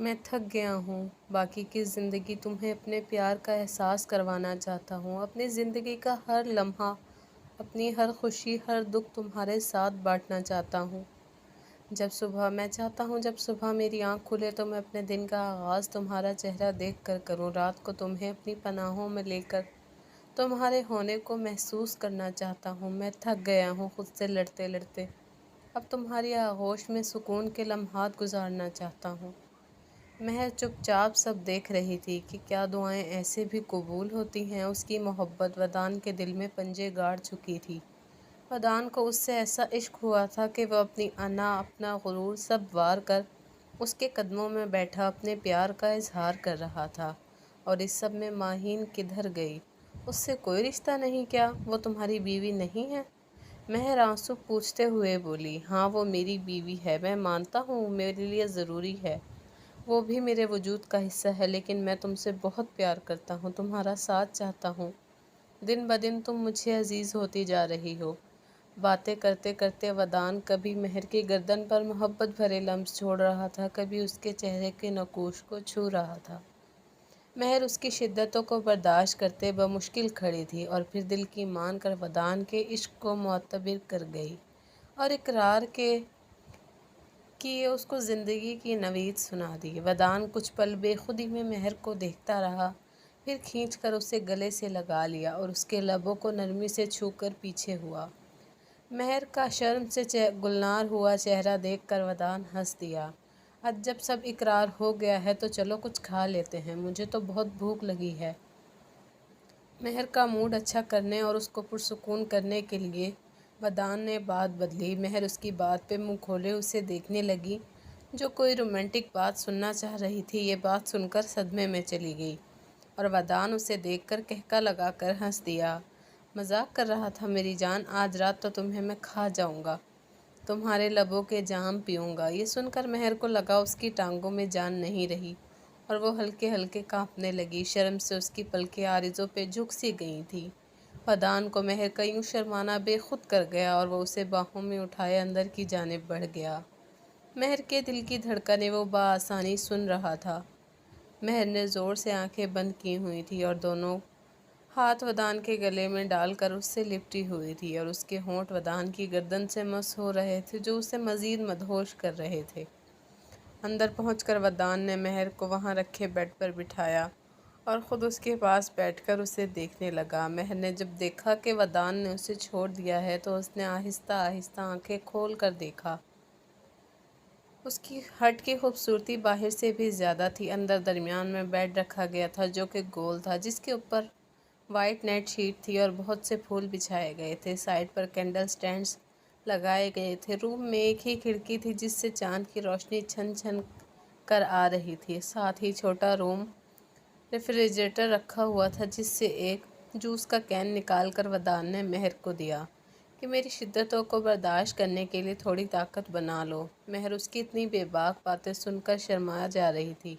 میں تھک گیا ہوں۔ باقی کی زندگی تمہیں اپنے پیار کا احساس کروانا چاہتا ہوں۔ اپنی زندگی کا ہر لمحہ، اپنی ہر خوشی، ہر دکھ تمہارے ساتھ بانٹنا چاہتا ہوں۔ میں چاہتا ہوں جب صبح میری آنکھ کھلے تو میں اپنے دن کا آغاز تمہارا چہرہ دیکھ کر کروں۔ رات کو تمہیں اپنی پناہوں میں لے کر تمہارے ہونے کو محسوس کرنا چاہتا ہوں۔ میں تھک گیا ہوں خود سے لڑتے لڑتے۔ اب تمہاری آغوش میں سکون کے لمحات گزارنا چاہتا ہوں۔ مہر چپ چاپ سب دیکھ رہی تھی کہ کیا دعائیں ایسے بھی قبول ہوتی ہیں۔ اس کی محبت ودان کے دل میں پنجے گاڑ چکی تھی۔ ودان کو اس سے ایسا عشق ہوا تھا کہ وہ اپنی انا، اپنا غرور سب وار کر اس کے قدموں میں بیٹھا اپنے پیار کا اظہار کر رہا تھا۔ اور اس سب میں ماہین کدھر گئی؟ اس سے کوئی رشتہ نہیں کیا؟ وہ تمہاری بیوی نہیں ہے؟ مہر آنسو پوچھتے ہوئے بولی۔ ہاں وہ میری بیوی ہے، میں مانتا ہوں میرے لیے ضروری ہے، وہ بھی میرے وجود کا حصہ ہے، لیکن میں تم سے بہت پیار کرتا ہوں، تمہارا ساتھ چاہتا ہوں۔ دن بدن تم مجھے عزیز ہوتی جا رہی ہو۔ باتیں کرتے کرتے ودان کبھی مہر کی گردن پر محبت بھرے لمس چھوڑ رہا تھا، کبھی اس کے چہرے کے نقوش کو چھو رہا تھا۔ مہر اس کی شدتوں کو برداشت کرتے بمشکل کھڑی تھی اور پھر دل کی مان کر ودان کے عشق کو معتبر کر گئی اور اقرار کیے اس کو زندگی کی نوید سنا دی۔ ودان کچھ پل بے خودی میں مہر کو دیکھتا رہا، پھر کھینچ کر اسے گلے سے لگا لیا اور اس کے لبوں کو نرمی سے چھو کر پیچھے ہوا۔ مہر کا شرم سے گلنار ہوا چہرہ دیکھ کر ودان ہنس دیا۔ آج جب سب اقرار ہو گیا ہے تو چلو کچھ کھا لیتے ہیں، مجھے تو بہت بھوک لگی ہے۔ مہر کا موڈ اچھا کرنے اور اس کو پرسکون کرنے کے لیے ودان نے بات بدلی۔ مہر اس کی بات پہ منہ کھولے اسے دیکھنے لگی جو کوئی رومانٹک بات سننا چاہ رہی تھی۔ یہ بات سن کر صدمے میں چلی گئی اور ودان اسے دیکھ کر کہکا لگا کر ہنس دیا۔ مذاق کر رہا تھا میری جان، آج رات تو تمہیں میں کھا جاؤں گا، تمہارے لبوں کے جام پیوں گا۔ یہ سن کر مہر کو لگا اس کی ٹانگوں میں جان نہیں رہی اور وہ ہلکے ہلکے کانپنے لگی۔ شرم سے اس کی پلکیں عارضوں پہ جھک سی گئی تھیں۔ ودان کو مہر کا یوں شرمانا بے خود کر گیا اور وہ اسے باہوں میں اٹھائے اندر کی جانب بڑھ گیا۔ مہر کے دل کی دھڑکنیں وہ بآسانی سن رہا تھا۔ مہر نے زور سے آنکھیں بند کی ہوئی تھی اور دونوں ہاتھ ودان کے گلے میں ڈال کر اس سے لپٹی ہوئی تھی اور اس کے ہونٹ ودان کی گردن سے مس ہو رہے تھے جو اسے مزید مدہوش کر رہے تھے۔ اندر پہنچ کر ودان نے مہر کو وہاں رکھے بیڈ پر بٹھایا اور خود اس کے پاس بیٹھ کر اسے دیکھنے لگا۔ مہر نے جب دیکھا کہ ودان نے اسے چھوڑ دیا ہے تو اس نے آہستہ آہستہ آنکھیں کھول کر دیکھا۔ اس کی ہٹ کی خوبصورتی باہر سے بھی زیادہ تھی۔ اندر درمیان میں بیڈ رکھا گیا تھا جو کہ گول تھا، جس کے اوپر وائٹ نیٹ شیٹ تھی اور بہت سے پھول بچھائے گئے تھے۔ سائڈ پر کینڈل سٹینڈز لگائے گئے تھے۔ روم میں ایک ہی کھڑکی تھی جس سے چاند کی روشنی چھن چھن کر آ رہی تھی۔ ساتھ ہی چھوٹا روم ریفریجریٹر رکھا ہوا تھا جس سے ایک جوس کا کین نکال کر ودان نے مہر کو دیا کہ میری شدتوں کو برداشت کرنے کے لیے تھوڑی طاقت بنا لو۔ مہر اس کی اتنی بے باک باتیں سن کر شرما جا رہی تھی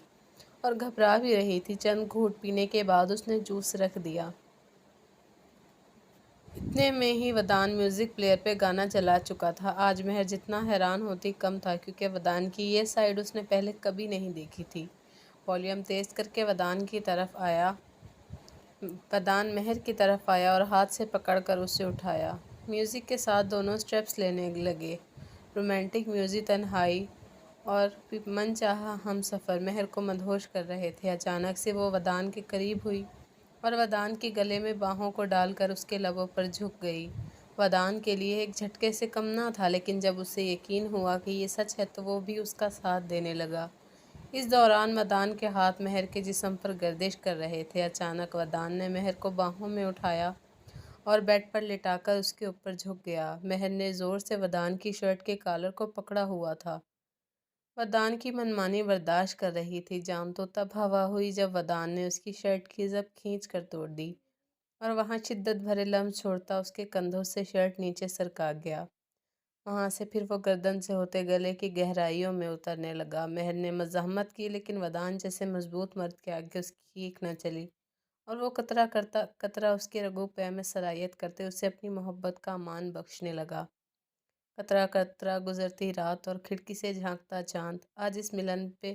اور گھبرا بھی رہی تھی۔ چند گھونٹ پینے کے بعد اس نے جوس رکھ دیا۔ اتنے میں ہی ودان میوزک پلیئر پہ گانا چلا چکا تھا۔ آج مہر جتنا حیران ہوتی کم تھا کیونکہ ودان کی یہ سائیڈ اس نے پہلے کبھی نہیں دیکھی تھی۔ والیوم تیز کر کے ودان مہر کی طرف آیا اور ہاتھ سے پکڑ کر اسے اٹھایا۔ میوزک کے ساتھ دونوں سٹیپس لینے لگے۔ رومانٹک میوزک تنہائی اور من چاہا ہم سفر مہر کو مدہوش کر رہے تھے۔ اچانک سے وہ ودان کے قریب ہوئی اور ودان کے گلے میں باہوں کو ڈال کر اس کے لبوں پر جھک گئی۔ ودان کے لیے ایک جھٹکے سے کم نہ تھا، لیکن جب اسے یقین ہوا کہ یہ سچ ہے تو وہ بھی اس کا ساتھ دینے لگا۔ اس دوران ودان کے ہاتھ مہر کے جسم پر گردش کر رہے تھے۔ اچانک ودان نے مہر کو باہوں میں اٹھایا اور بیڈ پر لٹا کر اس کے اوپر جھک گیا۔ مہر نے زور سے ودان کی شرٹ کے کالر کو پکڑا ہوا تھا۔ ودان کی منمانی برداشت کر رہی تھی۔ جام تو تب ہوا ہوئی جب ودان نے اس کی شرٹ کی زپ کھینچ کر توڑ دی اور وہاں شدت بھرے لمس چھوڑتا اس کے کندھوں سے شرٹ نیچے سرکا گیا۔ وہاں سے پھر وہ گردن سے ہوتے گلے کی گہرائیوں میں اترنے لگا۔ مہر نے مزاحمت کی لیکن ودان جیسے مضبوط مرد کے آگے اس کی ہیک نہ چلی اور وہ قطرہ قطرہ اس کے رگوں پہ میں سرایت کرتے اسے اپنی محبت کا امان بخشنے لگا۔ قطرہ قطرہ گزرتی رات اور کھڑکی سے جھانکتا چاند آج اس ملن پہ